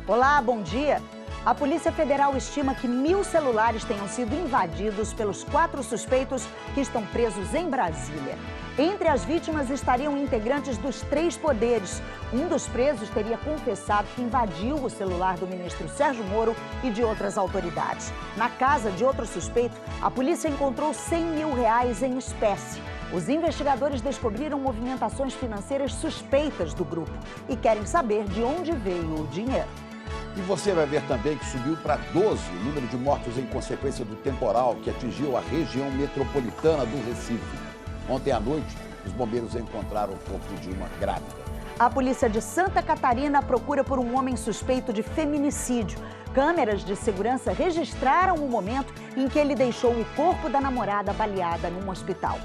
Olá, bom dia. A Polícia Federal estima que 1.000 celulares tenham sido invadidos pelos 4 suspeitos que estão presos em Brasília. Entre as vítimas estariam integrantes dos 3 poderes. Um dos presos teria confessado que invadiu o celular do ministro Sérgio Moro e de outras autoridades. Na casa de outro suspeito, a polícia encontrou R$100 mil em espécie. Os investigadores descobriram movimentações financeiras suspeitas do grupo e querem saber de onde veio o dinheiro. E você vai ver também que subiu para 12 o número de mortos em consequência do temporal que atingiu a região metropolitana do Recife. Ontem à noite, os bombeiros encontraram o corpo de uma grávida. A polícia de Santa Catarina procura por um homem suspeito de feminicídio. Câmeras de segurança registraram o momento em que ele deixou o corpo da namorada baleada num hospital.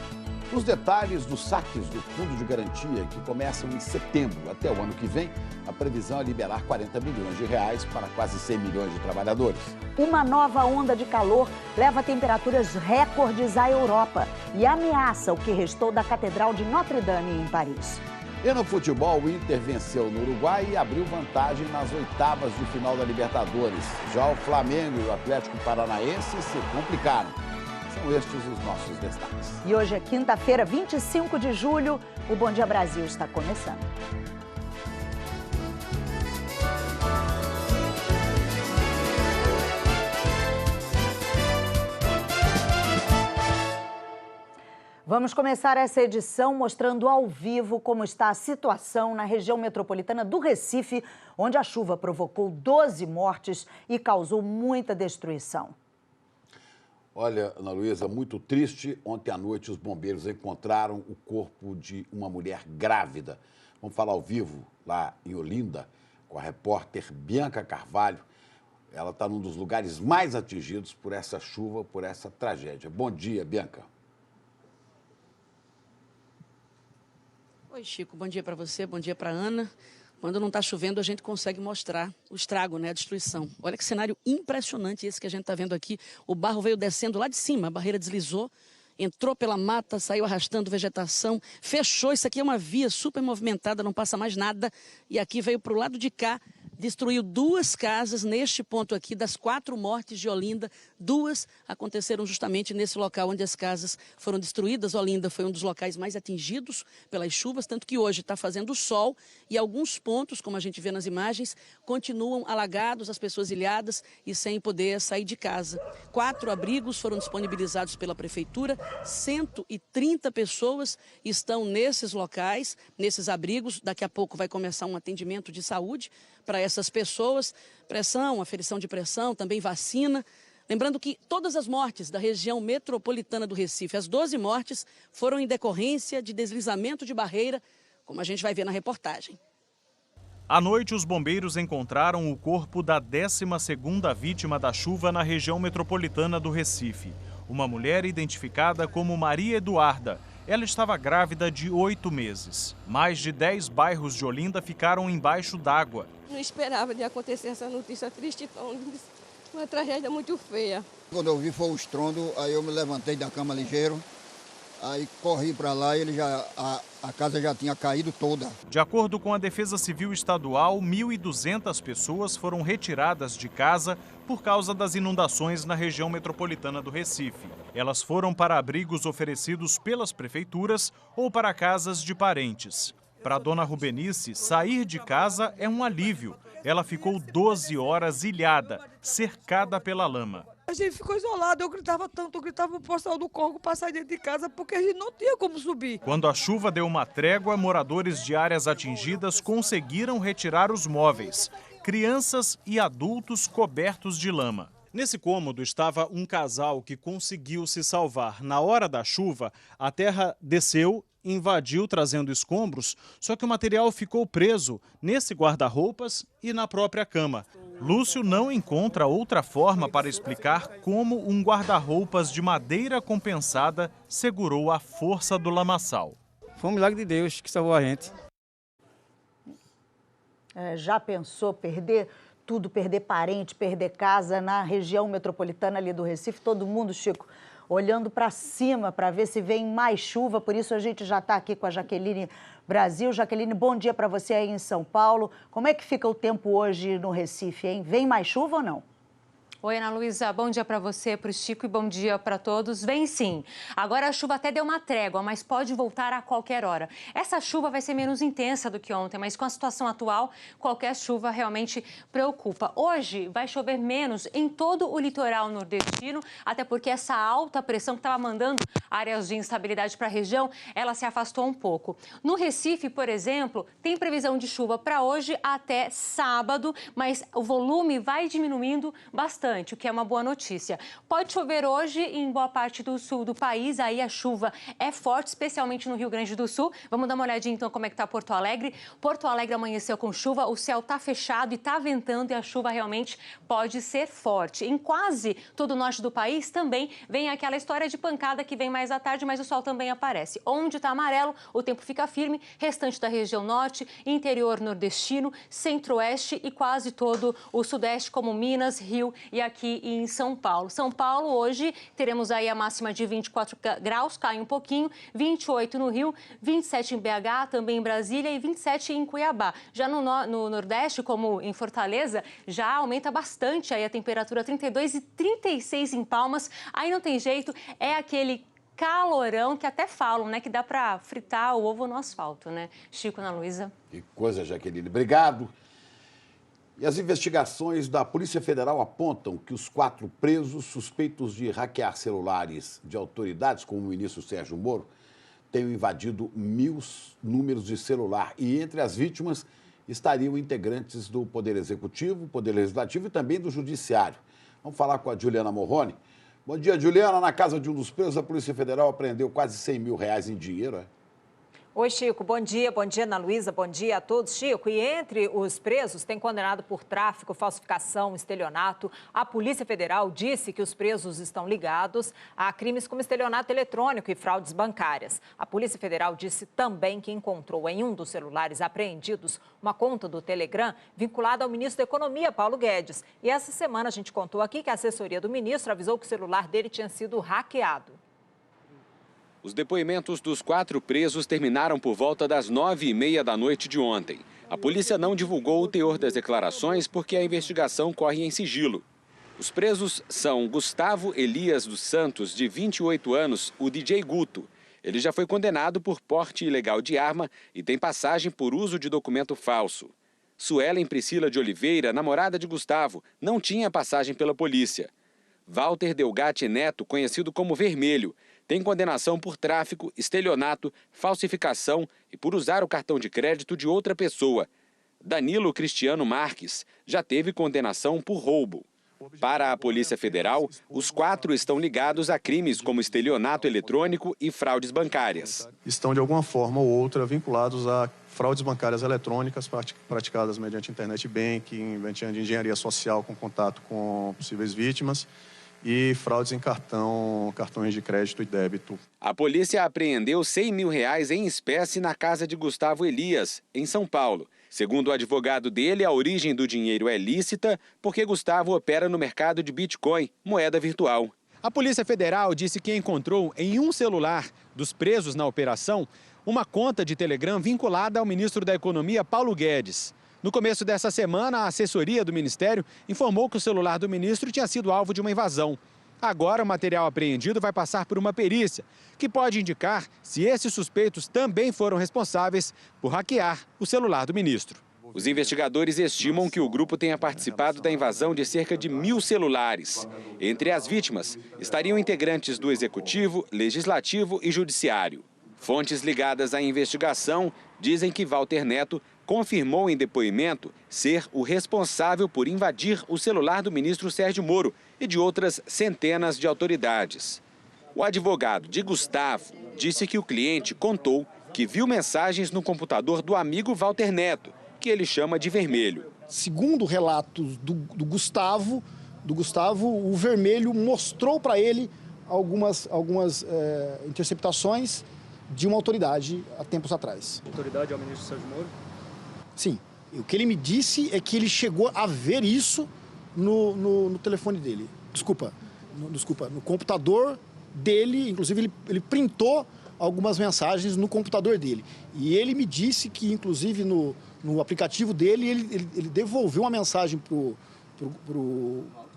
Os detalhes dos saques do Fundo de Garantia, que começam em setembro até o ano que vem, a previsão é liberar R$40 milhões para quase 100 milhões de trabalhadores. Uma nova onda de calor leva temperaturas recordes à Europa e ameaça o que restou da Catedral de Notre-Dame em Paris. E no futebol, o Inter venceu no Uruguai e abriu vantagem nas oitavas de final da Libertadores. Já o Flamengo e o Atlético Paranaense se complicaram. São estes os nossos destaques. E hoje é quinta-feira, 25 de julho. O Bom Dia Brasil está começando. Vamos começar essa edição mostrando ao vivo como está a situação na região metropolitana do Recife, onde a chuva provocou 12 mortes e causou muita destruição. Olha, Ana Luísa, muito triste. Ontem à noite os bombeiros encontraram o corpo de uma mulher grávida. Vamos falar ao vivo lá em Olinda com a repórter Bianca Carvalho. Ela está num dos lugares mais atingidos por essa chuva, por essa tragédia. Bom dia, Bianca. Oi, Chico. Bom dia para você, bom dia para a Ana. Quando não está chovendo, a gente consegue mostrar o estrago, né, a destruição. Olha que cenário impressionante esse que a gente está vendo aqui. O barro veio descendo lá de cima, a barreira deslizou, entrou pela mata, saiu arrastando vegetação, fechou. Isso aqui é uma via super movimentada, não passa mais nada. E aqui veio para o lado de cá, destruiu 2 casas neste ponto aqui. Das 4 mortes de Olinda, 2 aconteceram justamente nesse local onde as casas foram destruídas. Olinda foi um dos locais mais atingidos pelas chuvas, tanto que hoje está fazendo sol e alguns pontos, como a gente vê nas imagens, continuam alagados, as pessoas ilhadas e sem poder sair de casa. 4 abrigos foram disponibilizados pela prefeitura, 130 pessoas estão nesses locais, nesses abrigos. Daqui a pouco vai começar um atendimento de saúde para essas pessoas, pressão, aferição de pressão, também vacina. Lembrando que todas as mortes da região metropolitana do Recife, as 12 mortes, foram em decorrência de deslizamento de barreira, como a gente vai ver na reportagem. À noite, os bombeiros encontraram o corpo da 12ª vítima da chuva na região metropolitana do Recife. Uma mulher identificada como Maria Eduarda. Ela estava grávida de 8 meses. Mais de 10 bairros de Olinda ficaram embaixo d'água. Não esperava de acontecer essa notícia triste, uma tragédia muito feia. Quando eu vi foi o estrondo, aí eu me levantei da cama ligeiro, aí corri para lá e a casa já tinha caído toda. De acordo com a Defesa Civil Estadual, 1.200 pessoas foram retiradas de casa por causa das inundações na região metropolitana do Recife. Elas foram para abrigos oferecidos pelas prefeituras ou para casas de parentes. Para a dona Rubenice, sair de casa é um alívio. Ela ficou 12 horas ilhada, cercada pela lama. A gente ficou isolado, eu gritava tanto, eu gritava pro pessoal do Corgo para sair dentro de casa, porque a gente não tinha como subir. Quando a chuva deu uma trégua, moradores de áreas atingidas conseguiram retirar os móveis. Crianças e adultos cobertos de lama. Nesse cômodo estava um casal que conseguiu se salvar. Na hora da chuva, a terra desceu, invadiu trazendo escombros, só que o material ficou preso nesse guarda-roupas e na própria cama. Lúcio não encontra outra forma para explicar como um guarda-roupas de madeira compensada segurou a força do lamaçal. Foi um milagre de Deus que salvou a gente. Já pensou perder tudo, perder parente, perder casa na região metropolitana ali do Recife? Todo mundo, Chico, olhando para cima para ver se vem mais chuva. Por isso a gente já está aqui com a Jaqueline Brasil. Jaqueline, bom dia para você aí em São Paulo. Como é que fica o tempo hoje no Recife, hein? Vem mais chuva ou não? Oi, Ana Luísa, bom dia para você, para o Chico e bom dia para todos. Vem sim. Agora a chuva até deu uma trégua, mas pode voltar a qualquer hora. Essa chuva vai ser menos intensa do que ontem, mas com a situação atual, qualquer chuva realmente preocupa. Hoje vai chover menos em todo o litoral nordestino, até porque essa alta pressão que estava mandando áreas de instabilidade para a região, ela se afastou um pouco. No Recife, por exemplo, tem previsão de chuva para hoje até sábado, mas o volume vai diminuindo bastante, o que é uma boa notícia. Pode chover hoje em boa parte do sul do país, aí a chuva é forte, especialmente no Rio Grande do Sul. Vamos dar uma olhadinha então como é que está Porto Alegre. Porto Alegre amanheceu com chuva, o céu está fechado e está ventando e a chuva realmente pode ser forte. Em quase todo o norte do país também vem aquela história de pancada que vem mais à tarde, mas o sol também aparece. Onde está amarelo, o tempo fica firme, restante da região norte, interior nordestino, centro-oeste e quase todo o sudeste, como Minas, Rio e aqui em São Paulo. São Paulo, hoje, teremos aí a máxima de 24 graus, cai um pouquinho, 28 no Rio, 27 em BH, também em Brasília e 27 em Cuiabá. Já no Nordeste, como em Fortaleza, já aumenta bastante aí a temperatura, 32 e 36 em Palmas. Aí não tem jeito, é aquele calorão que até falam, né, que dá para fritar o ovo no asfalto, né? Chico, Ana Luísa. Que coisa, Jaqueline. Obrigado. E as investigações da Polícia Federal apontam que os 4 presos suspeitos de hackear celulares de autoridades, como o ministro Sérgio Moro, tenham invadido 1.000 números de celular. E entre as vítimas estariam integrantes do Poder Executivo, Poder Legislativo e também do Judiciário. Vamos falar com a Juliana Morrone. Bom dia, Juliana. Na casa de um dos presos, a Polícia Federal apreendeu quase R$100 mil em dinheiro, é? Oi, Chico. Bom dia, Ana Luísa. Bom dia a todos. Chico, e entre os presos tem condenado por tráfico, falsificação, estelionato. A Polícia Federal disse que os presos estão ligados a crimes como estelionato eletrônico e fraudes bancárias. A Polícia Federal disse também que encontrou em um dos celulares apreendidos uma conta do Telegram vinculada ao ministro da Economia, Paulo Guedes. E essa semana a gente contou aqui que a assessoria do ministro avisou que o celular dele tinha sido hackeado. Os depoimentos dos 4 presos terminaram por volta das 9h30 da noite de ontem. A polícia não divulgou o teor das declarações porque a investigação corre em sigilo. Os presos são Gustavo Elias dos Santos, de 28 anos, o DJ Guto. Ele já foi condenado por porte ilegal de arma e tem passagem por uso de documento falso. Suelen Priscila de Oliveira, namorada de Gustavo, não tinha passagem pela polícia. Walter Delgatti Neto, conhecido como Vermelho, tem condenação por tráfico, estelionato, falsificação e por usar o cartão de crédito de outra pessoa. Danilo Cristiano Marques já teve condenação por roubo. Para a Polícia Federal, os 4 estão ligados a crimes como estelionato eletrônico e fraudes bancárias. Estão, de alguma forma ou outra, vinculados a fraudes bancárias eletrônicas praticadas mediante internet banking, mediante engenharia social com contato com possíveis vítimas, e fraudes em cartões de crédito e débito. A polícia apreendeu R$100 mil em espécie na casa de Gustavo Elias, em São Paulo. Segundo o advogado dele, a origem do dinheiro é lícita porque Gustavo opera no mercado de Bitcoin, moeda virtual. A Polícia Federal disse que encontrou em um celular dos presos na operação uma conta de Telegram vinculada ao ministro da Economia, Paulo Guedes. No começo dessa semana, a assessoria do Ministério informou que o celular do ministro tinha sido alvo de uma invasão. Agora, o material apreendido vai passar por uma perícia, que pode indicar se esses suspeitos também foram responsáveis por hackear o celular do ministro. Os investigadores estimam que o grupo tenha participado da invasão de cerca de 1.000 celulares. Entre as vítimas estariam integrantes do Executivo, Legislativo e Judiciário. Fontes ligadas à investigação dizem que Walter Neto confirmou em depoimento ser o responsável por invadir o celular do ministro Sérgio Moro e de outras centenas de autoridades. O advogado de Gustavo disse que o cliente contou que viu mensagens no computador do amigo Walter Neto, que ele chama de Vermelho. Segundo relatos do Gustavo, o Vermelho mostrou para ele algumas interceptações de uma autoridade há tempos atrás. A autoridade é o ministro Sérgio Moro? Sim. O que ele me disse é que ele chegou a ver isso no telefone dele. No computador dele. Inclusive, ele printou algumas mensagens no computador dele. E ele me disse que, inclusive, no aplicativo dele, ele devolveu uma mensagem pro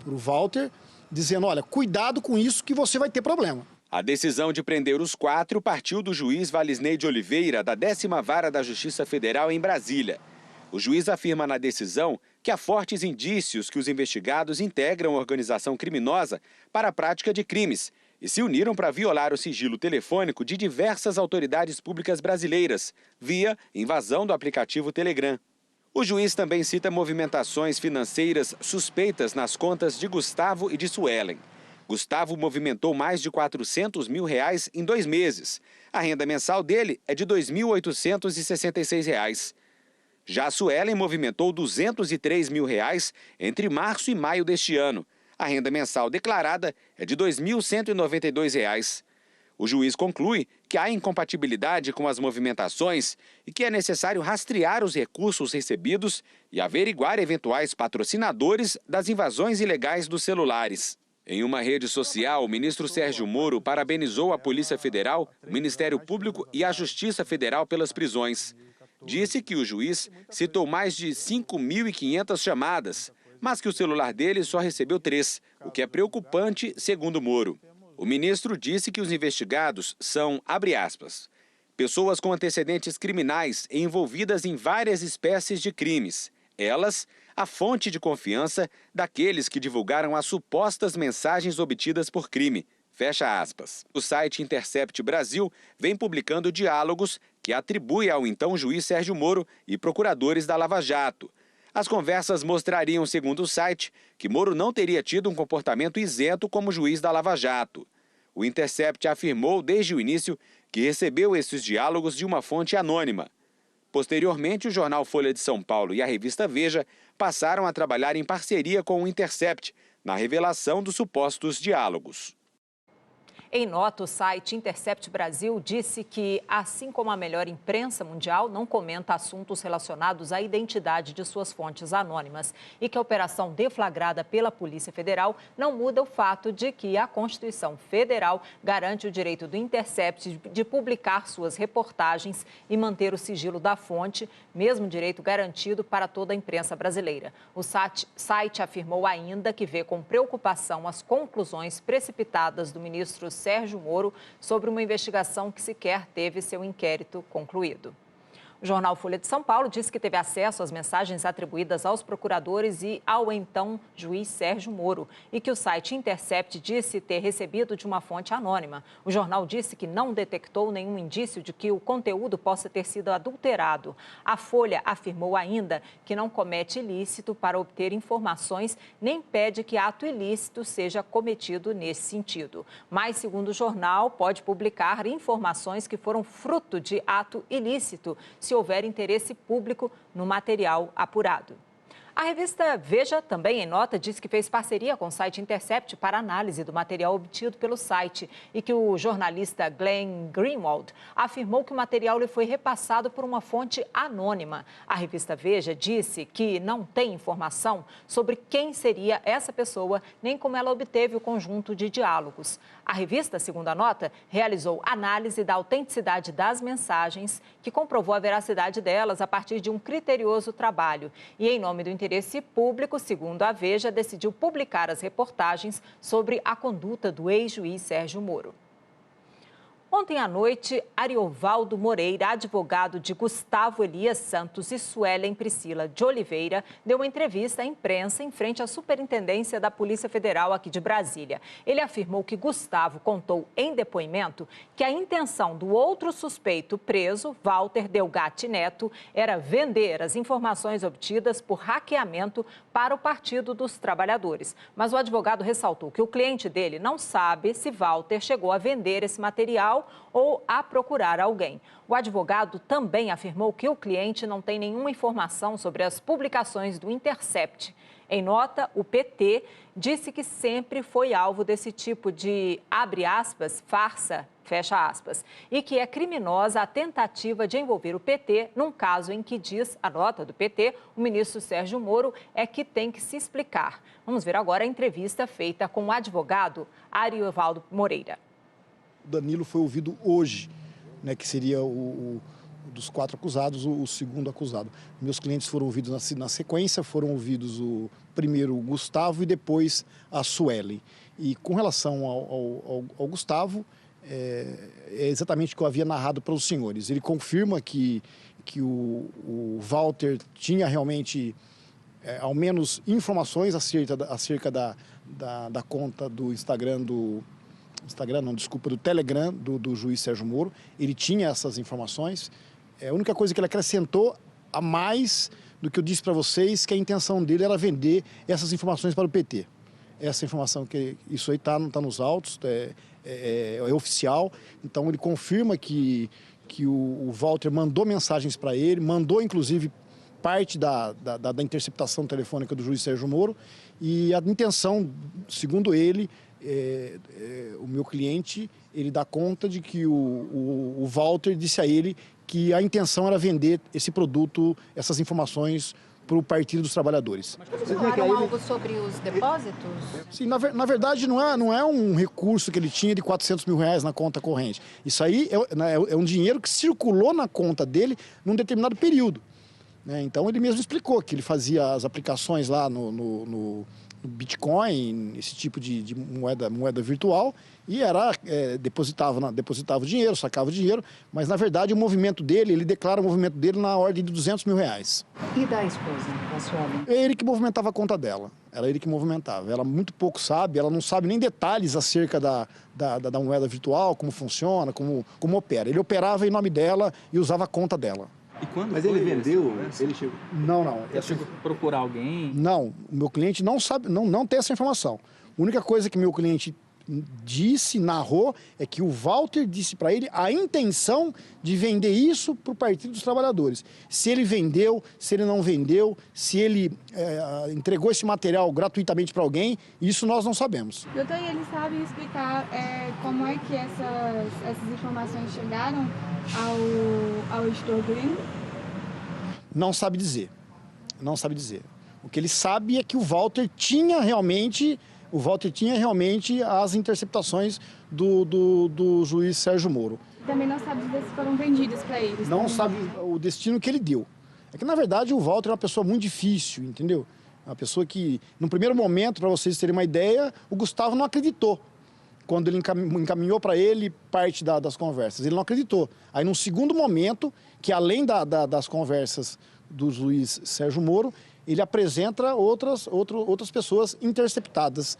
Walter, dizendo, olha, cuidado com isso que você vai ter problema. A decisão de prender os 4 partiu do juiz Valisney de Oliveira, da 10ª Vara da Justiça Federal em Brasília. O juiz afirma na decisão que há fortes indícios que os investigados integram a organização criminosa para a prática de crimes e se uniram para violar o sigilo telefônico de diversas autoridades públicas brasileiras, via invasão do aplicativo Telegram. O juiz também cita movimentações financeiras suspeitas nas contas de Gustavo e de Suelen. Gustavo movimentou mais de R$400 mil em 2 meses. A renda mensal dele é de R$ 2.866. Já Suelen movimentou R$203 mil entre março e maio deste ano. A renda mensal declarada é de R$ 2.192. O juiz conclui que há incompatibilidade com as movimentações e que é necessário rastrear os recursos recebidos e averiguar eventuais patrocinadores das invasões ilegais dos celulares. Em uma rede social, o ministro Sérgio Moro parabenizou a Polícia Federal, o Ministério Público e a Justiça Federal pelas prisões. Disse que o juiz citou mais de 5.500 chamadas, mas que o celular dele só recebeu 3, o que é preocupante, segundo Moro. O ministro disse que os investigados são, abre aspas, pessoas com antecedentes criminais e envolvidas em várias espécies de crimes. Elas, a fonte de confiança daqueles que divulgaram as supostas mensagens obtidas por crime. Fecha aspas. O site Intercept Brasil vem publicando diálogos que atribui ao então juiz Sérgio Moro e procuradores da Lava Jato. As conversas mostrariam, segundo o site, que Moro não teria tido um comportamento isento como juiz da Lava Jato. O Intercept afirmou desde o início que recebeu esses diálogos de uma fonte anônima. Posteriormente, o jornal Folha de São Paulo e a revista Veja passaram a trabalhar em parceria com o Intercept na revelação dos supostos diálogos. Em nota, o site Intercept Brasil disse que, assim como a melhor imprensa mundial, não comenta assuntos relacionados à identidade de suas fontes anônimas e que a operação deflagrada pela Polícia Federal não muda o fato de que a Constituição Federal garante o direito do Intercept de publicar suas reportagens e manter o sigilo da fonte, mesmo direito garantido para toda a imprensa brasileira. O site afirmou ainda que vê com preocupação as conclusões precipitadas do ministro Sérgio Moro sobre uma investigação que sequer teve seu inquérito concluído. O jornal Folha de São Paulo disse que teve acesso às mensagens atribuídas aos procuradores e ao então juiz Sérgio Moro e que o site Intercept disse ter recebido de uma fonte anônima. O jornal disse que não detectou nenhum indício de que o conteúdo possa ter sido adulterado. A Folha afirmou ainda que não comete ilícito para obter informações nem pede que ato ilícito seja cometido nesse sentido. Mas, segundo o jornal, pode publicar informações que foram fruto de ato ilícito, se houver interesse público no material apurado. A revista Veja, também em nota, diz que fez parceria com o site Intercept para análise do material obtido pelo site e que o jornalista Glenn Greenwald afirmou que o material lhe foi repassado por uma fonte anônima. A revista Veja disse que não tem informação sobre quem seria essa pessoa, nem como ela obteve o conjunto de diálogos. A revista, segundo a nota, realizou análise da autenticidade das mensagens, que comprovou a veracidade delas a partir de um criterioso trabalho. E, em nome do interesse público, segundo a Veja, decidiu publicar as reportagens sobre a conduta do ex-juiz Sérgio Moro. Ontem à noite, Ariovaldo Moreira, advogado de Gustavo Elias Santos e Suelen Priscila de Oliveira, deu uma entrevista à imprensa em frente à Superintendência da Polícia Federal aqui de Brasília. Ele afirmou que Gustavo contou em depoimento que a intenção do outro suspeito preso, Walter Delgatti Neto, era vender as informações obtidas por hackeamento para o Partido dos Trabalhadores. Mas o advogado ressaltou que o cliente dele não sabe se Walter chegou a vender esse material ou a procurar alguém. O advogado também afirmou que o cliente não tem nenhuma informação sobre as publicações do Intercept. Em nota, o PT disse que sempre foi alvo desse tipo de, abre aspas, farsa, fecha aspas, e que é criminosa a tentativa de envolver o PT num caso em que diz, a nota do PT, o ministro Sérgio Moro é que tem que se explicar. Vamos ver agora a entrevista feita com o advogado Ariovaldo Moreira. Danilo foi ouvido hoje né, que seria dos 4 acusados, o segundo acusado. Meus clientes foram ouvidos na sequência, foram ouvidos primeiro o Gustavo e depois a Suelen. E com relação ao Gustavo, é exatamente o que eu havia narrado para os senhores. Ele confirma que o Walter tinha realmente, ao menos, informações acerca da conta do Instagram, do Telegram do juiz Sérgio Moro. Ele tinha essas informações. A única coisa que ele acrescentou a mais do que eu disse para vocês, que a intenção dele era vender essas informações para o PT. Essa informação, isso aí está nos autos, é oficial. Então ele confirma que o Walter mandou mensagens para ele, mandou inclusive parte da interceptação telefônica do juiz Sérgio Moro, e a intenção, segundo ele, o meu cliente, ele dá conta de que o Walter disse a ele que a intenção era vender esse produto, essas informações, para o Partido dos Trabalhadores. Mas vocês falaram algo sobre os depósitos? Sim, na verdade não é um recurso que ele tinha de R$400 mil na conta corrente. Isso aí é um dinheiro que circulou na conta dele num determinado período, né? Então ele mesmo explicou que ele fazia as aplicações lá no Bitcoin, esse tipo de moeda virtual, e depositava o dinheiro, sacava o dinheiro, mas na verdade o movimento dele, ele declara o movimento dele na ordem de R$200 mil. E da esposa, da Suelen? É ele que movimentava a conta dela, era ele que movimentava. Ela muito pouco sabe, ela não sabe nem detalhes acerca da moeda virtual, como funciona, como opera. Ele operava em nome dela e usava a conta dela. E quando Mas ele vendeu? Ele chegou... Não. Ele chegou a procurar alguém? Não, o meu cliente não sabe, não tem essa informação. A única coisa que meu cliente narrou, é que o Walter disse para ele a intenção de vender isso para o Partido dos Trabalhadores. Se ele vendeu, se ele não vendeu, se ele entregou esse material gratuitamente para alguém, isso nós não sabemos. Doutor, e ele sabe explicar como é que essas informações chegaram ao Estor Gringo? Não sabe dizer. O que ele sabe é que o Walter tinha realmente as interceptações do juiz Sérgio Moro. Também não sabe dizer se foram vendidas para eles. Não sabe o destino que ele deu. É que, na verdade, o Walter é uma pessoa muito difícil, entendeu? Uma pessoa que, no primeiro momento, para vocês terem uma ideia, o Gustavo não acreditou. Quando ele encaminhou para ele parte das conversas. Ele não acreditou. Aí, num segundo momento, que além das conversas do juiz Sérgio Moro, ele apresenta outras pessoas interceptadas,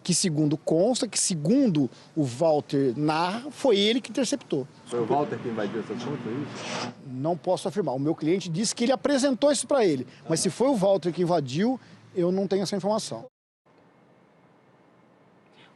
que segundo consta, que segundo o Walter narra, foi ele que interceptou. Foi o Walter que invadiu essa conta, é isso? Não posso afirmar. O meu cliente disse que ele apresentou isso para ele, mas se foi o Walter que invadiu, eu não tenho essa informação.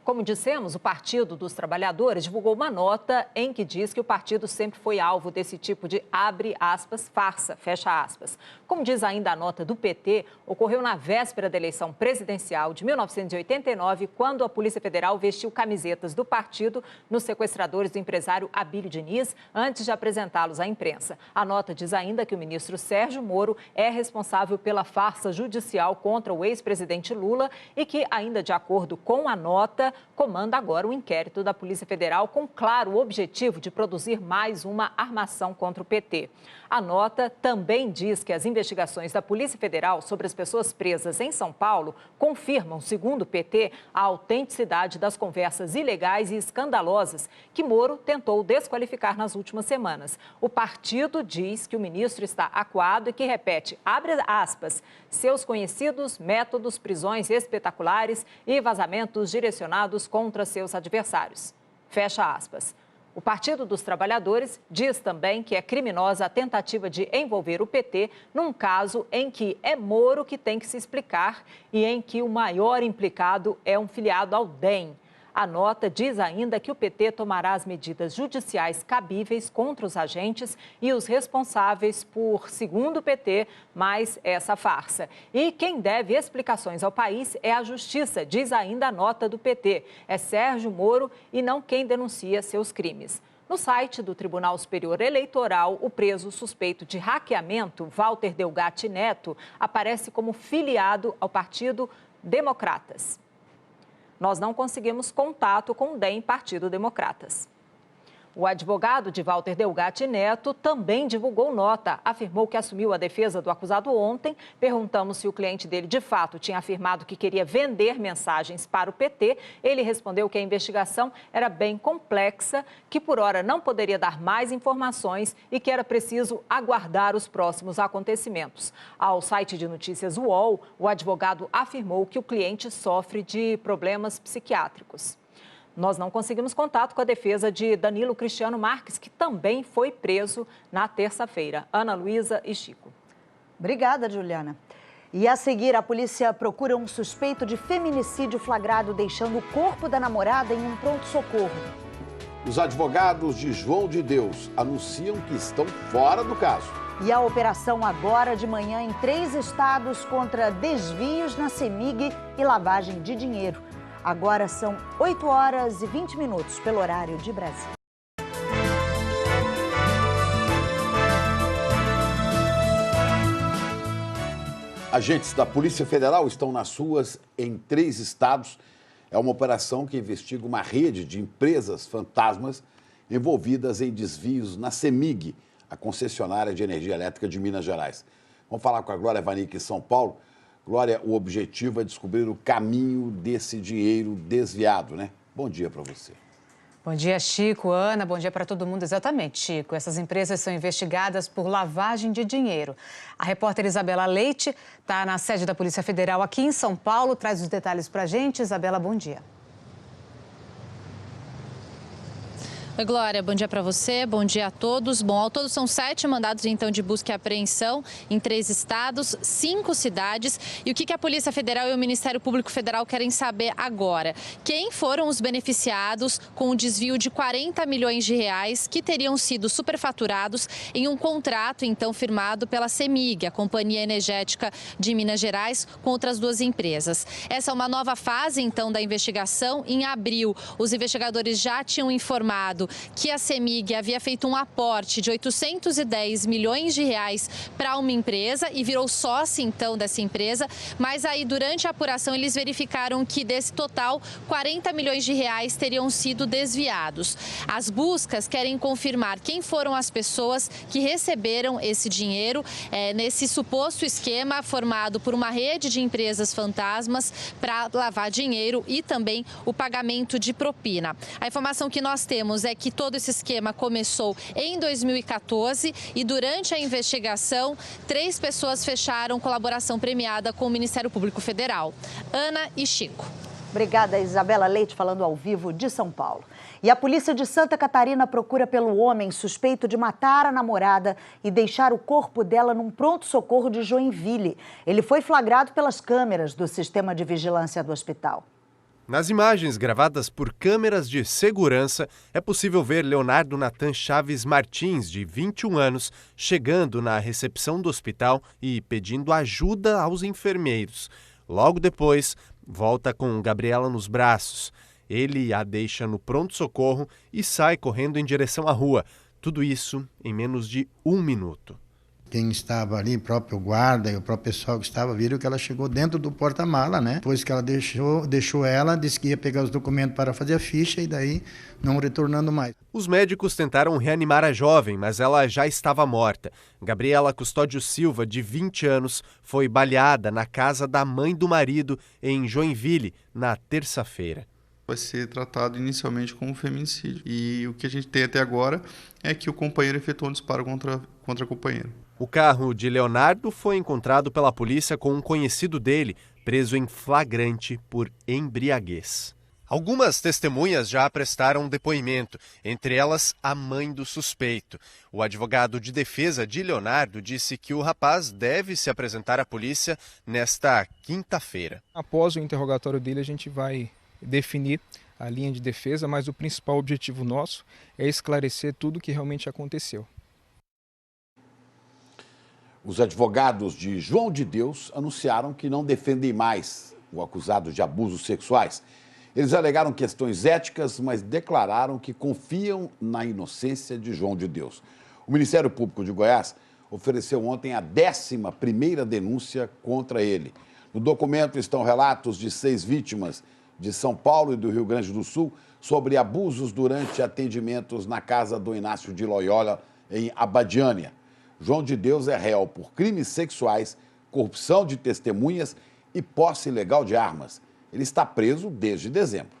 Como dissemos, o Partido dos Trabalhadores divulgou uma nota em que diz que o partido sempre foi alvo desse tipo de, abre aspas, farsa, fecha aspas. Como diz ainda a nota do PT, ocorreu na véspera da eleição presidencial de 1989, quando a Polícia Federal vestiu camisetas do partido nos sequestradores do empresário Abílio Diniz, antes de apresentá-los à imprensa. A nota diz ainda que o ministro Sérgio Moro é responsável pela farsa judicial contra o ex-presidente Lula e que, ainda de acordo com a nota, comanda agora o inquérito da Polícia Federal com claro objetivo de produzir mais uma armação contra o PT. A nota também diz que as investigações da Polícia Federal sobre as pessoas presas em São Paulo confirmam, segundo o PT, a autenticidade das conversas ilegais e escandalosas que Moro tentou desqualificar nas últimas semanas. O partido diz que o ministro está acuado e que repete, abre aspas, seus conhecidos métodos, prisões espetaculares e vazamentos direcionados contra seus adversários. Fecha aspas. O Partido dos Trabalhadores diz também que é criminosa a tentativa de envolver o PT num caso em que é Moro que tem que se explicar e em que o maior implicado é um filiado ao DEM. A nota diz ainda que o PT tomará as medidas judiciais cabíveis contra os agentes e os responsáveis por, segundo o PT, mais essa farsa. E quem deve explicações ao país é a Justiça, diz ainda a nota do PT. É Sérgio Moro e não quem denuncia seus crimes. No site do Tribunal Superior Eleitoral, o preso suspeito de hackeamento, Walter Delgatti Neto, aparece como filiado ao Partido Democratas. Nós não conseguimos contato com o DEM, Partido Democratas. O advogado de Walter Delgatti Neto também divulgou nota. Afirmou que assumiu a defesa do acusado ontem. Perguntamos se o cliente dele, de fato, tinha afirmado que queria vender mensagens para o PT. Ele respondeu que a investigação era bem complexa, que por hora não poderia dar mais informações e que era preciso aguardar os próximos acontecimentos. Ao site de notícias UOL, o advogado afirmou que o cliente sofre de problemas psiquiátricos. Nós não conseguimos contato com a defesa de Danilo Cristiano Marques, que também foi preso na terça-feira. Ana Luísa e Chico. Obrigada, Juliana. E a seguir, a polícia procura um suspeito de feminicídio flagrado deixando o corpo da namorada em um pronto-socorro. Os advogados de João de Deus anunciam que estão fora do caso. E a operação agora de manhã em 3 estados contra desvios na CEMIG e lavagem de dinheiro. Agora são 8 horas e 20 minutos pelo horário de Brasília. Agentes da Polícia Federal estão nas ruas em 3 estados. É uma operação que investiga uma rede de empresas fantasmas envolvidas em desvios na CEMIG, a concessionária de energia elétrica de Minas Gerais. Vamos falar com a Glória Vanik em São Paulo. Glória, o objetivo é descobrir o caminho desse dinheiro desviado, né? Bom dia para você. Bom dia, Chico, Ana, bom dia para todo mundo. Exatamente, Chico. Essas empresas são investigadas por lavagem de dinheiro. A repórter Isabela Leite está na sede da Polícia Federal aqui em São Paulo. Traz os detalhes para a gente. Isabela, bom dia. Oi, Glória, bom dia para você, bom dia a todos. Bom, ao todo são 7 mandados então de busca e apreensão em 3 estados, 5 cidades. E o que a Polícia Federal e o Ministério Público Federal querem saber agora? Quem foram os beneficiados com o desvio de 40 milhões de reais que teriam sido superfaturados em um contrato então firmado pela CEMIG, a Companhia Energética de Minas Gerais, com outras 2 empresas. Essa é uma nova fase então da investigação. Em abril, os investigadores já tinham informado que a CEMIG havia feito um aporte de 810 milhões de reais para uma empresa e virou sócia, então, dessa empresa. Mas aí, durante a apuração, eles verificaram que desse total, 40 milhões de reais teriam sido desviados. As buscas querem confirmar quem foram as pessoas que receberam esse dinheiro nesse suposto esquema formado por uma rede de empresas fantasmas para lavar dinheiro e também o pagamento de propina. A informação que nós temos é que todo esse esquema começou em 2014 e durante a investigação, 3 pessoas fecharam colaboração premiada com o Ministério Público Federal. Ana e Chico. Obrigada, Isabela Leite, falando ao vivo de São Paulo. E a polícia de Santa Catarina procura pelo homem suspeito de matar a namorada e deixar o corpo dela num pronto-socorro de Joinville. Ele foi flagrado pelas câmeras do sistema de vigilância do hospital. Nas imagens gravadas por câmeras de segurança, é possível ver Leonardo Natan Chaves Martins, de 21 anos, chegando na recepção do hospital e pedindo ajuda aos enfermeiros. Logo depois, volta com Gabriela nos braços. Ele a deixa no pronto-socorro e sai correndo em direção à rua. Tudo isso em menos de 1 minuto. Quem estava ali, o próprio guarda e o próprio pessoal que estava, viram que ela chegou dentro do porta-mala, né? Depois que ela deixou ela, disse que ia pegar os documentos para fazer a ficha e daí não retornando mais. Os médicos tentaram reanimar a jovem, mas ela já estava morta. Gabriela Custódio Silva, de 20 anos, foi baleada na casa da mãe do marido em Joinville, na terça-feira. Vai ser tratado inicialmente como feminicídio. E o que a gente tem até agora é que o companheiro efetuou um disparo contra a companheira. O carro de Leonardo foi encontrado pela polícia com um conhecido dele, preso em flagrante por embriaguez. Algumas testemunhas já prestaram depoimento, entre elas a mãe do suspeito. O advogado de defesa de Leonardo disse que o rapaz deve se apresentar à polícia nesta quinta-feira. Após o interrogatório dele, a gente vai definir a linha de defesa, mas o principal objetivo nosso é esclarecer tudo o que realmente aconteceu. Os advogados de João de Deus anunciaram que não defendem mais o acusado de abusos sexuais. Eles alegaram questões éticas, mas declararam que confiam na inocência de João de Deus. O Ministério Público de Goiás ofereceu ontem a 11ª denúncia contra ele. No documento estão relatos de 6 vítimas de São Paulo e do Rio Grande do Sul sobre abusos durante atendimentos na casa do Inácio de Loyola, em Abadiânia. João de Deus é réu por crimes sexuais, corrupção de testemunhas e posse ilegal de armas. Ele está preso desde dezembro.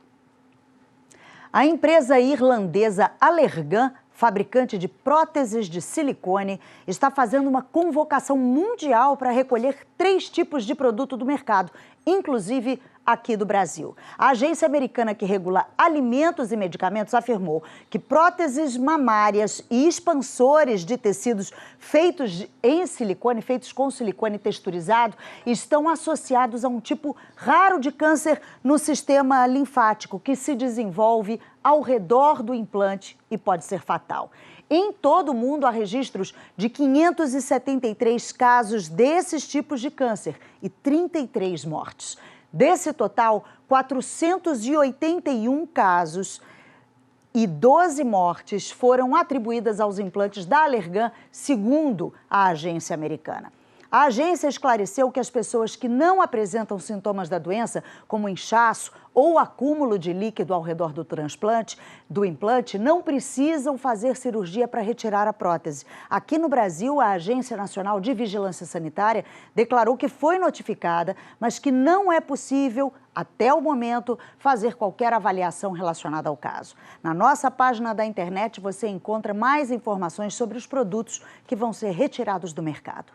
A empresa irlandesa Allergan, fabricante de próteses de silicone, está fazendo uma convocação mundial para recolher 3 tipos de produto do mercado, inclusive aqui do Brasil. A agência americana que regula alimentos e medicamentos afirmou que próteses mamárias e expansores de tecidos feitos com silicone texturizado estão associados a um tipo raro de câncer no sistema linfático que se desenvolve ao redor do implante e pode ser fatal. Em todo o mundo, há registros de 573 casos desses tipos de câncer e 33 mortes. Desse total, 481 casos e 12 mortes foram atribuídas aos implantes da Allergan, segundo a agência americana. A agência esclareceu que as pessoas que não apresentam sintomas da doença, como inchaço ou acúmulo de líquido ao redor do implante, não precisam fazer cirurgia para retirar a prótese. Aqui no Brasil, a Agência Nacional de Vigilância Sanitária declarou que foi notificada, mas que não é possível, até o momento, fazer qualquer avaliação relacionada ao caso. Na nossa página da internet, você encontra mais informações sobre os produtos que vão ser retirados do mercado.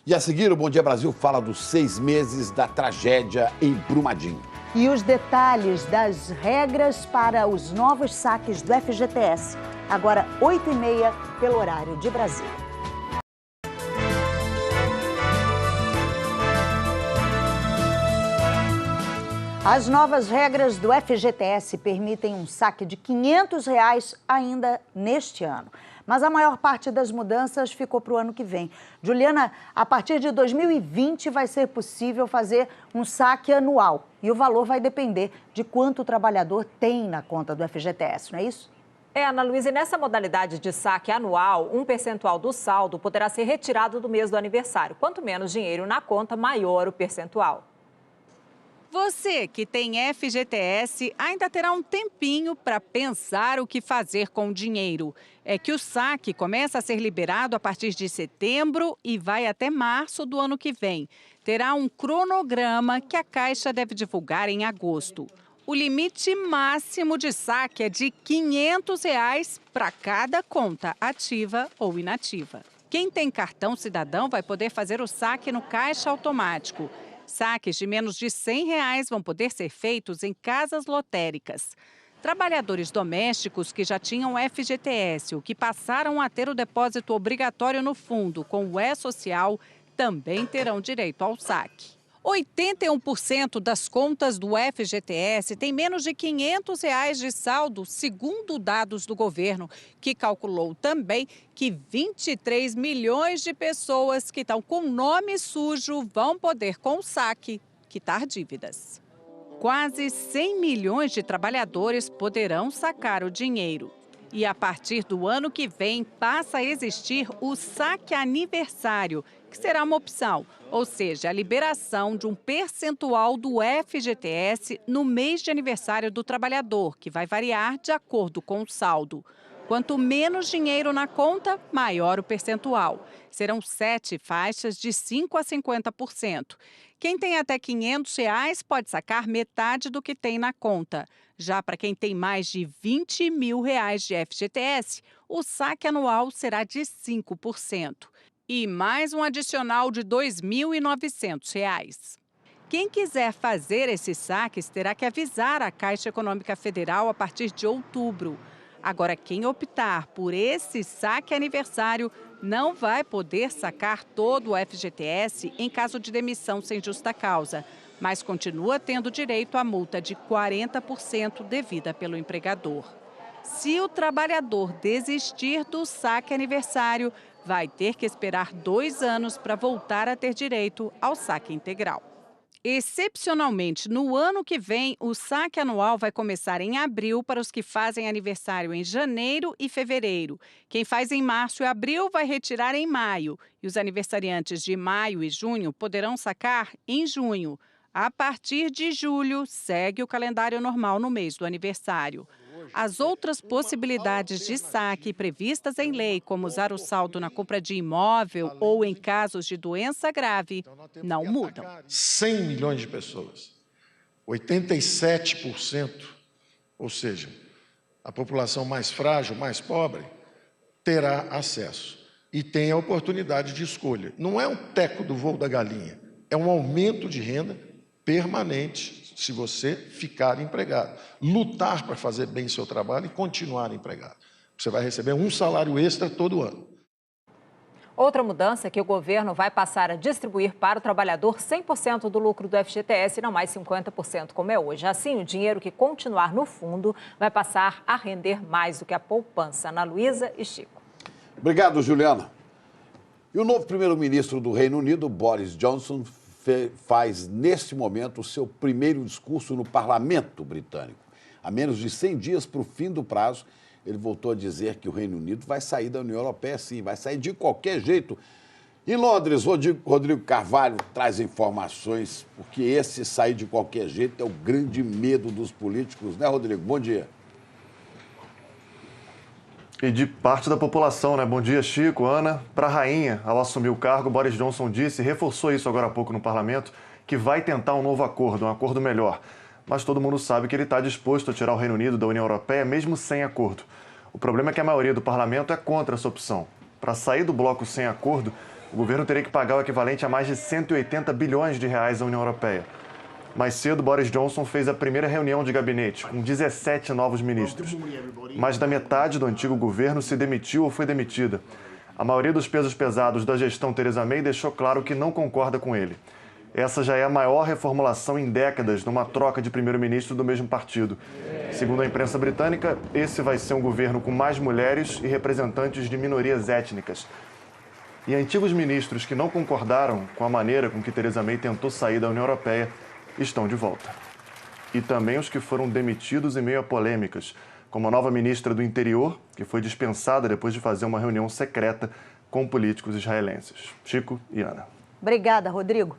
E a seguir, o Bom Dia Brasil fala dos 6 meses da tragédia em Brumadinho. E os detalhes das regras para os novos saques do FGTS. Agora, 8h30, pelo horário de Brasília. As novas regras do FGTS permitem um saque de R$ 500 ainda neste ano. Mas a maior parte das mudanças ficou para o ano que vem. Juliana, a partir de 2020 vai ser possível fazer um saque anual. E o valor vai depender de quanto o trabalhador tem na conta do FGTS, não é isso? Ana Luísa, e nessa modalidade de saque anual, um percentual do saldo poderá ser retirado do mês do aniversário. Quanto menos dinheiro na conta, maior o percentual. Você que tem FGTS ainda terá um tempinho para pensar o que fazer com o dinheiro. É que o saque começa a ser liberado a partir de setembro e vai até março do ano que vem. Terá um cronograma que a Caixa deve divulgar em agosto. O limite máximo de saque é de R$ 500 para cada conta, ativa ou inativa. Quem tem cartão cidadão vai poder fazer o saque no caixa automático. Saques de menos de R$ 100 vão poder ser feitos em casas lotéricas. Trabalhadores domésticos que já tinham FGTS ou que passaram a ter o depósito obrigatório no fundo com o E-Social também terão direito ao saque. 81% das contas do FGTS têm menos de R$ 500 de saldo, segundo dados do governo, que calculou também que 23 milhões de pessoas que estão com nome sujo vão poder, com o saque, quitar dívidas. Quase 100 milhões de trabalhadores poderão sacar o dinheiro. E a partir do ano que vem passa a existir o saque aniversário, que será uma opção, ou seja, a liberação de um percentual do FGTS no mês de aniversário do trabalhador, que vai variar de acordo com o saldo. Quanto menos dinheiro na conta, maior o percentual. Serão 7 faixas de 5% a 50%. Quem tem até R$ 500 pode sacar metade do que tem na conta. Já para quem tem mais de R$ 20 mil de FGTS, o saque anual será de 5%. E mais um adicional de R$ 2.900. Quem quiser fazer esses saques terá que avisar a Caixa Econômica Federal a partir de outubro. Agora, quem optar por esse saque aniversário não vai poder sacar todo o FGTS em caso de demissão sem justa causa, mas continua tendo direito à multa de 40% devida pelo empregador. Se o trabalhador desistir do saque aniversário, vai ter que esperar 2 anos para voltar a ter direito ao saque integral. Excepcionalmente, no ano que vem, o saque anual vai começar em abril para os que fazem aniversário em janeiro e fevereiro. Quem faz em março e abril vai retirar em maio. E os aniversariantes de maio e junho poderão sacar em junho. A partir de julho, segue o calendário normal no mês do aniversário. As outras possibilidades de saque previstas em lei, como usar o saldo na compra de imóvel ou em casos de doença grave, não mudam. 100 milhões de pessoas, 87%, ou seja, a população mais frágil, mais pobre, terá acesso e tem a oportunidade de escolha. Não é um teco do voo da galinha, é um aumento de renda permanente se você ficar empregado. Lutar para fazer bem seu trabalho e continuar empregado. Você vai receber um salário extra todo ano. Outra mudança é que o governo vai passar a distribuir para o trabalhador 100% do lucro do FGTS, não mais 50% como é hoje. Assim, o dinheiro que continuar no fundo vai passar a render mais do que a poupança. Ana Luísa e Chico. Obrigado, Juliana. E o novo primeiro-ministro do Reino Unido, Boris Johnson, faz, neste momento, o seu primeiro discurso no parlamento britânico. A menos de 100 dias para o fim do prazo, ele voltou a dizer que o Reino Unido vai sair da União Europeia, sim, vai sair de qualquer jeito. Em Londres, Rodrigo Carvalho traz informações, porque esse sair de qualquer jeito é o grande medo dos políticos, né, Rodrigo? Bom dia. E de parte da população, né? Bom dia, Chico, Ana. Para a rainha, ao assumir o cargo, Boris Johnson disse, e reforçou isso agora há pouco no parlamento, que vai tentar um novo acordo, um acordo melhor. Mas todo mundo sabe que ele está disposto a tirar o Reino Unido da União Europeia, mesmo sem acordo. O problema é que a maioria do parlamento é contra essa opção. Para sair do bloco sem acordo, o governo teria que pagar o equivalente a mais de 180 bilhões de reais à União Europeia. Mais cedo, Boris Johnson fez a primeira reunião de gabinete, com 17 novos ministros. Mais da metade do antigo governo se demitiu ou foi demitida. A maioria dos pesos pesados da gestão Theresa May deixou claro que não concorda com ele. Essa já é a maior reformulação em décadas numa troca de primeiro-ministro do mesmo partido. Segundo a imprensa britânica, esse vai ser um governo com mais mulheres e representantes de minorias étnicas. E antigos ministros que não concordaram com a maneira com que Theresa May tentou sair da União Europeia estão de volta. E também os que foram demitidos em meio a polêmicas, como a nova ministra do Interior, que foi dispensada depois de fazer uma reunião secreta com políticos israelenses. Chico e Ana. Obrigada, Rodrigo.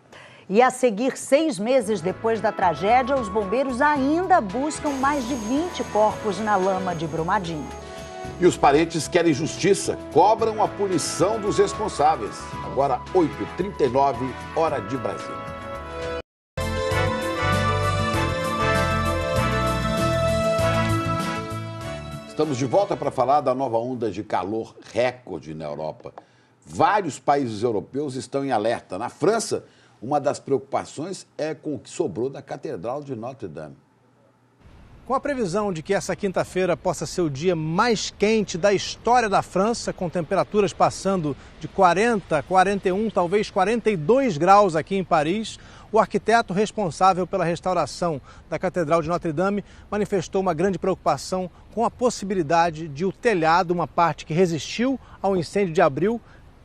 E a seguir, 6 meses depois da tragédia, os bombeiros ainda buscam mais de 20 corpos na lama de Brumadinho. E os parentes querem justiça, cobram a punição dos responsáveis. Agora, 8h39, hora de Brasília. Estamos de volta para falar da nova onda de calor recorde na Europa. Vários países europeus estão em alerta. Na França, uma das preocupações é com o que sobrou da Catedral de Notre Dame. Com a previsão de que essa quinta-feira possa ser o dia mais quente da história da França, com temperaturas passando de 40, 41, talvez 42 graus aqui em Paris, o arquiteto responsável pela restauração da Catedral de Notre Dame manifestou uma grande preocupação com a possibilidade de o telhado, uma parte que resistiu ao incêndio de abril,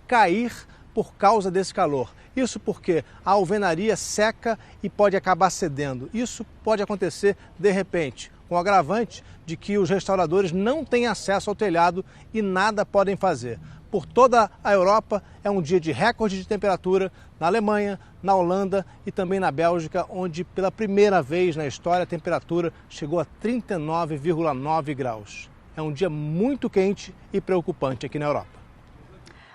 cair por causa desse calor. Isso porque a alvenaria seca e pode acabar cedendo. Isso pode acontecer de repente, com o agravante de que os restauradores não têm acesso ao telhado e nada podem fazer. Por toda a Europa, é um dia de recorde de temperatura na Alemanha, na Holanda e também na Bélgica, onde pela primeira vez na história a temperatura chegou a 39,9 graus. É um dia muito quente e preocupante aqui na Europa.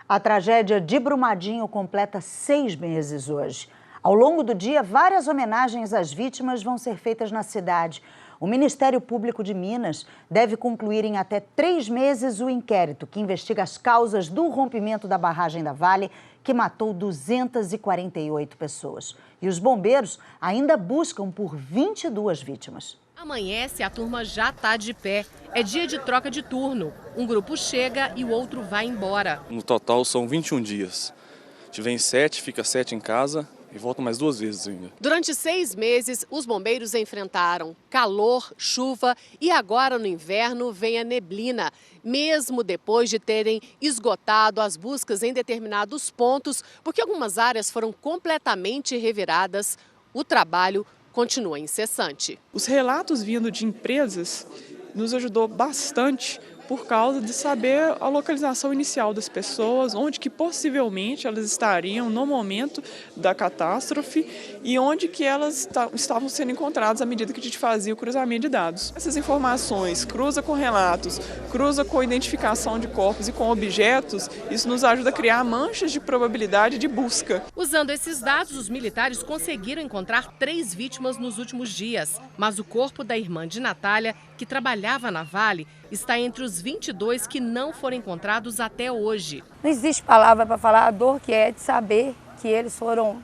A tragédia de Brumadinho completa 6 meses hoje. Ao longo do dia, várias homenagens às vítimas vão ser feitas na cidade. O Ministério Público de Minas deve concluir em até 3 meses o inquérito que investiga as causas do rompimento da barragem da Vale, que matou 248 pessoas. E os bombeiros ainda buscam por 22 vítimas. Amanhece, a turma já está de pé. É dia de troca de turno. Um grupo chega e o outro vai embora. No total são 21 dias. A gente vem 7, fica 7 em casa e volta mais 2 vezes ainda. Durante 6 meses, os bombeiros enfrentaram calor, chuva e agora no inverno vem a neblina. Mesmo depois de terem esgotado as buscas em determinados pontos, porque algumas áreas foram completamente reviradas, o trabalho continua incessante. Os relatos vindo de empresas nos ajudou bastante, por causa de saber a localização inicial das pessoas, onde que possivelmente elas estariam no momento da catástrofe e onde que elas estavam sendo encontradas à medida que a gente fazia o cruzamento de dados. Essas informações cruza com relatos, cruza com identificação de corpos e com objetos, isso nos ajuda a criar manchas de probabilidade de busca. Usando esses dados, os militares conseguiram encontrar 3 vítimas nos últimos dias, mas o corpo da irmã de Natália, que trabalhava na Vale, está entre os 22 que não foram encontrados até hoje. Não existe palavra para falar a dor que é de saber que eles foram,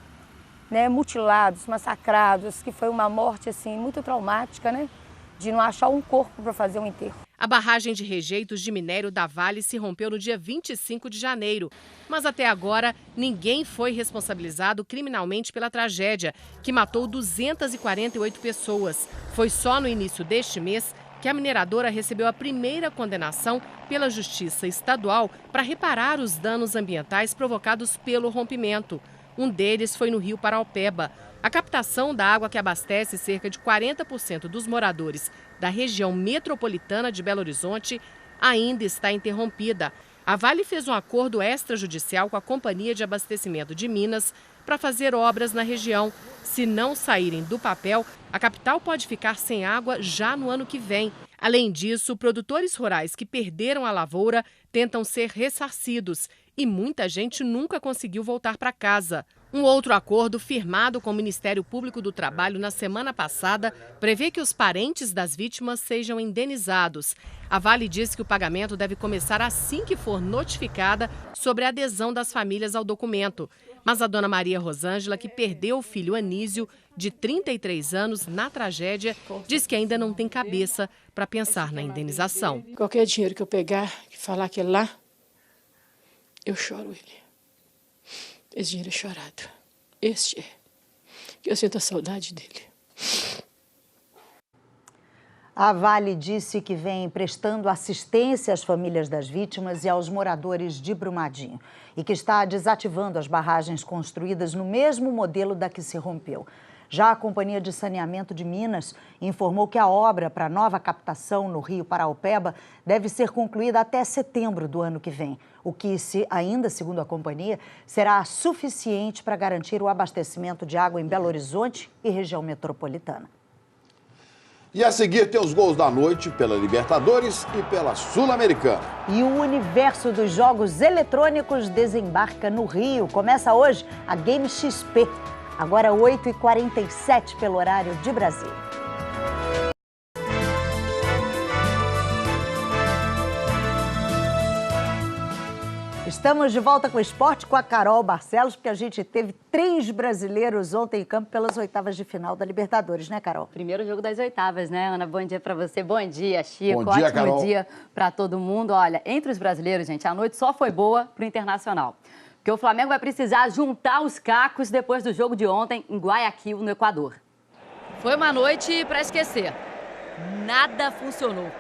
né, mutilados, massacrados, que foi uma morte assim muito traumática, né, de não achar um corpo para fazer um enterro. A barragem de rejeitos de minério da Vale se rompeu no dia 25 de janeiro, mas até agora ninguém foi responsabilizado criminalmente pela tragédia, que matou 248 pessoas. Foi só no início deste mês que a mineradora recebeu a primeira condenação pela Justiça Estadual para reparar os danos ambientais provocados pelo rompimento. Um deles foi no Rio Paraopeba. A captação da água que abastece cerca de 40% dos moradores da região metropolitana de Belo Horizonte ainda está interrompida. A Vale fez um acordo extrajudicial com a Companhia de Abastecimento de Minas para fazer obras na região. Se não saírem do papel, a capital pode ficar sem água já no ano que vem. Além disso, produtores rurais que perderam a lavoura tentam ser ressarcidos e muita gente nunca conseguiu voltar para casa. Um outro acordo firmado com o Ministério Público do Trabalho na semana passada prevê que os parentes das vítimas sejam indenizados. A Vale diz que o pagamento deve começar assim que for notificada sobre a adesão das famílias ao documento. Mas a dona Maria Rosângela, que perdeu o filho Anísio, de 33 anos, na tragédia, diz que ainda não tem cabeça para pensar na indenização. Qualquer dinheiro que eu pegar e falar que é lá, eu choro ele. Esse dinheiro é chorado. Este é. Que eu sinto a saudade dele. A Vale disse que vem prestando assistência às famílias das vítimas e aos moradores de Brumadinho e que está desativando as barragens construídas no mesmo modelo da que se rompeu. Já a Companhia de Saneamento de Minas informou que a obra para nova captação no Rio Paraopeba deve ser concluída até setembro do ano que vem, o que, ainda segundo a companhia, será suficiente para garantir o abastecimento de água em Belo Horizonte e região metropolitana. E a seguir tem os gols da noite pela Libertadores e pela Sul-Americana. E o universo dos jogos eletrônicos desembarca no Rio. Começa hoje a Game XP. Agora 8h47 pelo horário de Brasília. Estamos de volta com o esporte com a Carol Barcelos, porque a gente teve 3 brasileiros ontem em campo pelas oitavas de final da Libertadores, né, Carol? Primeiro jogo das oitavas, né, Ana? Bom dia pra você. Bom dia, Chico. Bom dia, ótimo Carol. dia pra todo mundo. Olha, entre os brasileiros, gente, a noite só foi boa pro Internacional. Porque o Flamengo vai precisar juntar os cacos depois do jogo de ontem em Guayaquil, no Equador. Foi uma noite para esquecer. Nada funcionou.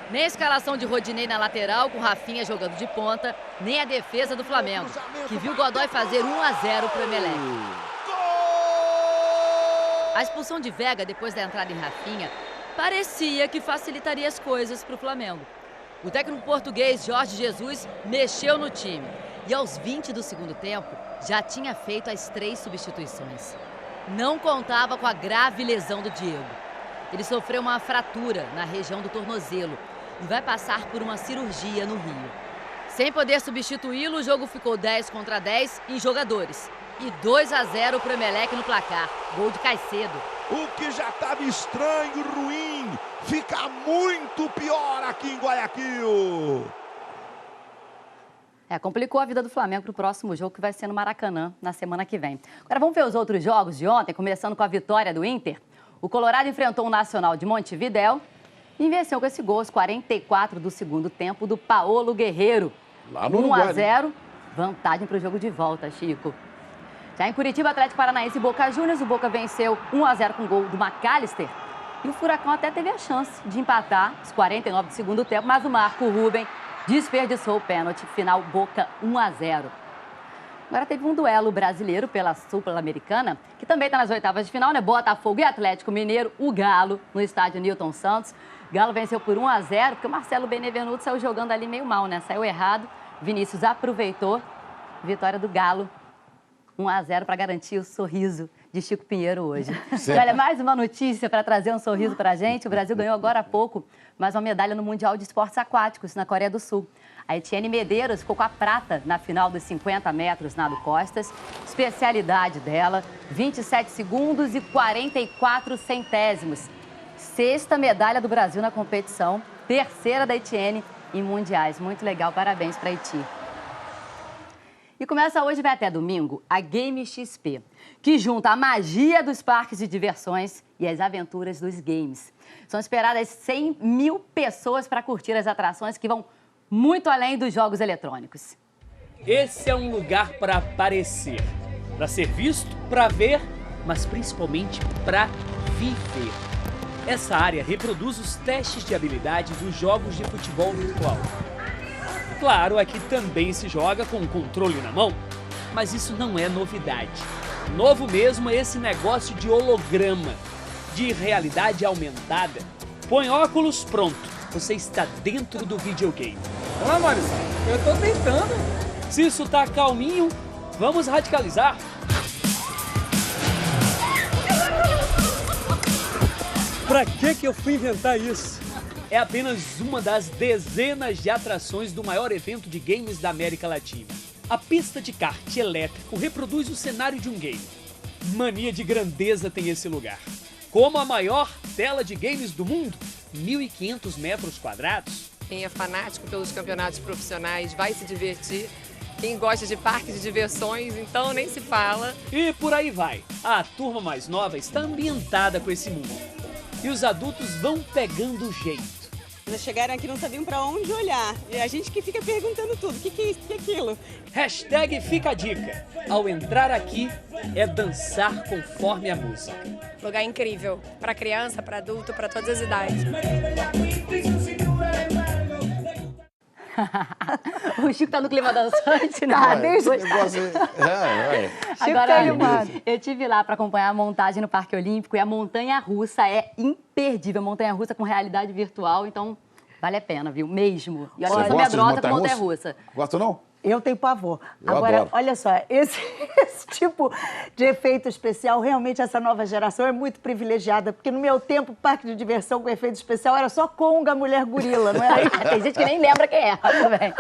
Nem a escalação de Rodinei na lateral, com Rafinha jogando de ponta, nem a defesa do Flamengo, que viu Godoy fazer 1-0 pro Emelec. A expulsão de Vega depois da entrada em Rafinha parecia que facilitaria as coisas pro Flamengo. O técnico português Jorge Jesus mexeu no time. E aos 20 do segundo tempo, já tinha feito as 3 substituições. Não contava com a grave lesão do Diego. Ele sofreu uma fratura na região do tornozelo e vai passar por uma cirurgia no Rio. Sem poder substituí-lo, o jogo ficou 10-10 em jogadores. E 2-0 para o Emelec no placar. Gol de Caicedo. O que já estava estranho, ruim, fica muito pior aqui em Guayaquil. Complicou a vida do Flamengo para o próximo jogo, que vai ser no Maracanã, na semana que vem. Agora vamos ver os outros jogos de ontem, começando com a vitória do Inter. O Colorado enfrentou o Nacional de Montevidéu e venceu com esse gol aos 44 do segundo tempo do Paolo Guerreiro. Lá no Uruguai, 1-0, vantagem para o jogo de volta, Chico. Já em Curitiba, Atlético Paranaense e Boca Juniors, o Boca venceu 1-0 com gol do McAllister. E o Furacão até teve a chance de empatar aos 49 do segundo tempo, mas o Marco Ruben desperdiçou o pênalti, final Boca 1-0. Agora teve um duelo brasileiro pela Sul-Americana, que também está nas oitavas de final, né? Botafogo e Atlético Mineiro, o Galo, no estádio Newton Santos. Galo venceu por 1-0, porque o Marcelo Benevenuto saiu jogando ali meio mal, né? Saiu errado. Vinícius aproveitou. Vitória do Galo. 1-0 para garantir o sorriso de Chico Pinheiro hoje. E olha, mais uma notícia para trazer um sorriso para a gente. O Brasil ganhou agora há pouco mais uma medalha no Mundial de Esportes Aquáticos, na Coreia do Sul. A Etienne Medeiros ficou com a prata na final dos 50 metros nado costas. Especialidade dela, 27 segundos e 44 centésimos. 6ª medalha do Brasil na competição, 3ª da Etienne em mundiais. Muito legal, parabéns para a Eti. E começa hoje, vai até domingo, a Game XP, que junta a magia dos parques de diversões e as aventuras dos games. São esperadas 100 mil pessoas para curtir as atrações que vão muito além dos jogos eletrônicos. Esse é um lugar para aparecer, para ser visto, para ver, mas principalmente para viver. Essa área reproduz os testes de habilidade dos jogos de futebol virtual. Claro, aqui também se joga com o controle na mão, mas isso não é novidade. Novo mesmo é esse negócio de holograma, de realidade aumentada. Põe óculos, pronto, você está dentro do videogame. Ah, Marizão, eu tô tentando. Se isso tá calminho, vamos radicalizar. Pra que eu fui inventar isso? É apenas uma das dezenas de atrações do maior evento de games da América Latina. A pista de kart elétrico reproduz o cenário de um game. Mania de grandeza tem esse lugar. Como a maior tela de games do mundo, 1.500 metros quadrados. Quem é fanático pelos campeonatos profissionais vai se divertir. Quem gosta de parques de diversões, então nem se fala. E por aí vai. A turma mais nova está ambientada com esse mundo. E os adultos vão pegando o jeito. Quando chegaram aqui não sabiam para onde olhar. E a gente que fica perguntando tudo. O que é isso? O que é aquilo? Hashtag fica a dica. Ao entrar aqui, é dançar conforme a música. Lugar incrível. Para criança, para adulto, para todas as idades. O Chico tá no clima dançante, né? Tá, desde o negócio. Agora, eu tive lá para acompanhar a montagem no Parque Olímpico e a montanha-russa é imperdível. Montanha-russa com realidade virtual, então vale a pena, viu? Mesmo. E olha, eu sou medrosa com montanha-russa. Gosta não? Eu tenho pavor. Eu Agora, adoro. olha só, esse tipo de efeito especial, realmente essa nova geração é muito privilegiada, porque no meu tempo, parque de diversão com efeito especial era só Conga, mulher gorila, não era? Tem gente que nem lembra quem é também.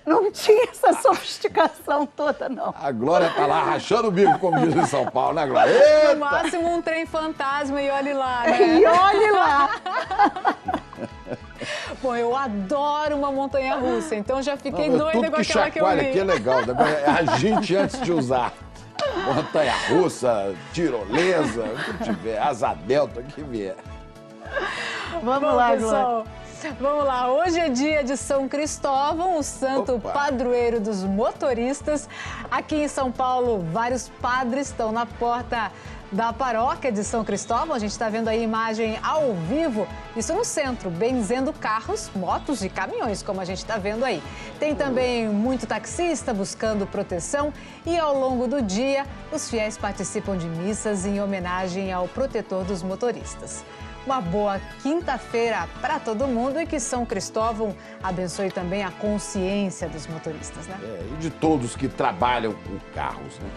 Não tinha essa sofisticação toda, não. A Glória tá lá rachando o bico, como diz em São Paulo, né, Glória? Eita! No máximo um trem fantasma e olhe lá, né? E olhe lá! Bom, eu adoro uma montanha-russa, então já fiquei doida tudo com que aquela que eu vi. aqui é legal, a gente antes de usar montanha-russa, tirolesa, o que tiver, asa delta, o que vier. Vamos lá, pessoal. Vamos lá, hoje é dia de São Cristóvão, o santo padroeiro dos motoristas. Aqui em São Paulo, vários padres estão na porta da paróquia de São Cristóvão. A gente está vendo aí a imagem ao vivo, isso no centro, benzendo carros, motos e caminhões, como a gente está vendo aí. Tem também muito taxista buscando proteção e ao longo do dia, os fiéis participam de missas em homenagem ao protetor dos motoristas. Uma boa quinta-feira para todo mundo e que São Cristóvão abençoe também a consciência dos motoristas, né? E de todos que trabalham com carros, né?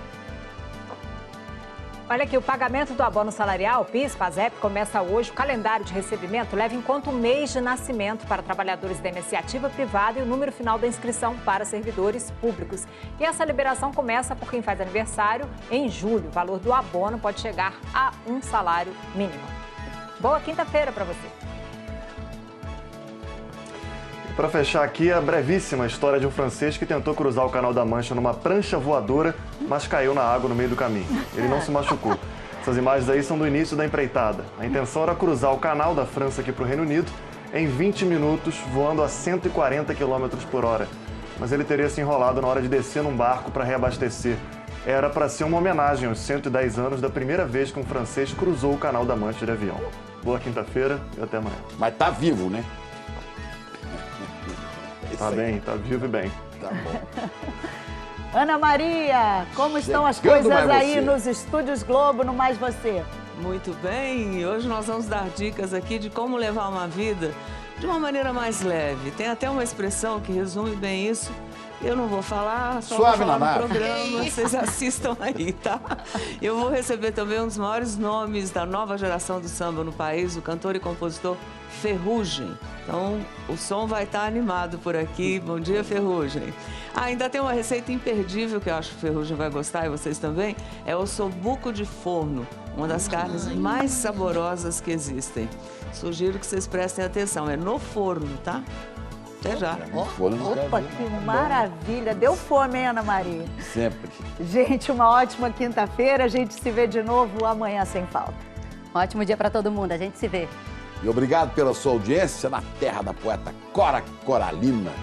Olha aqui, o pagamento do abono salarial, PIS, PASEP, começa hoje. O calendário de recebimento leva em conta o mês de nascimento para trabalhadores da iniciativa privada e o número final da inscrição para servidores públicos. E essa liberação começa por quem faz aniversário em julho. O valor do abono pode chegar a um salário mínimo. Boa quinta-feira para você. Para fechar aqui, a brevíssima história de um francês que tentou cruzar o Canal da Mancha numa prancha voadora, mas caiu na água no meio do caminho. Ele não se machucou. Essas imagens aí são do início da empreitada. A intenção era cruzar o Canal da França aqui para o Reino Unido em 20 minutos, voando a 140 km por hora. Mas ele teria se enrolado na hora de descer num barco para reabastecer. Era para ser uma homenagem aos 110 anos da primeira vez que um francês cruzou o Canal da Mancha de avião. Boa quinta-feira e até amanhã. Mas tá vivo, né? Tá bem, tá vivo e bem. Tá bom. Ana Maria, como estão as Chegando coisas Mais aí Você. nos Estúdios Globo, no Mais Você? Muito bem, hoje nós vamos dar dicas aqui de como levar uma vida de uma maneira mais leve. Tem até uma expressão que resume bem isso. Eu não vou falar, só Suave vou falar na no nave. programa, vocês assistam aí, tá? Eu vou receber também um dos maiores nomes da nova geração do samba no país, o cantor e compositor Ferrugem. Então, o som vai estar animado por aqui. Bom dia, Ferrugem. Ainda tem uma receita imperdível que eu acho que o Ferrugem vai gostar e vocês também, é o ossobuco de forno, uma das carnes mais saborosas que existem. Sugiro que vocês prestem atenção, é no forno, tá? Até já. Opa, que maravilha. Deu fome, hein, Ana Maria? Sempre. Gente, uma ótima quinta-feira. A gente se vê de novo amanhã sem falta. Ótimo dia para todo mundo. A gente se vê. E obrigado pela sua audiência na terra da poeta Cora Coralina,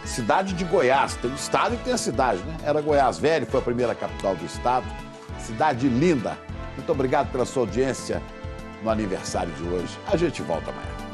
cidade de Goiás. Tem o estado e tem a cidade, né? Era Goiás Velho, foi a primeira capital do estado. Cidade linda. Muito obrigado pela sua audiência no aniversário de hoje. A gente volta amanhã.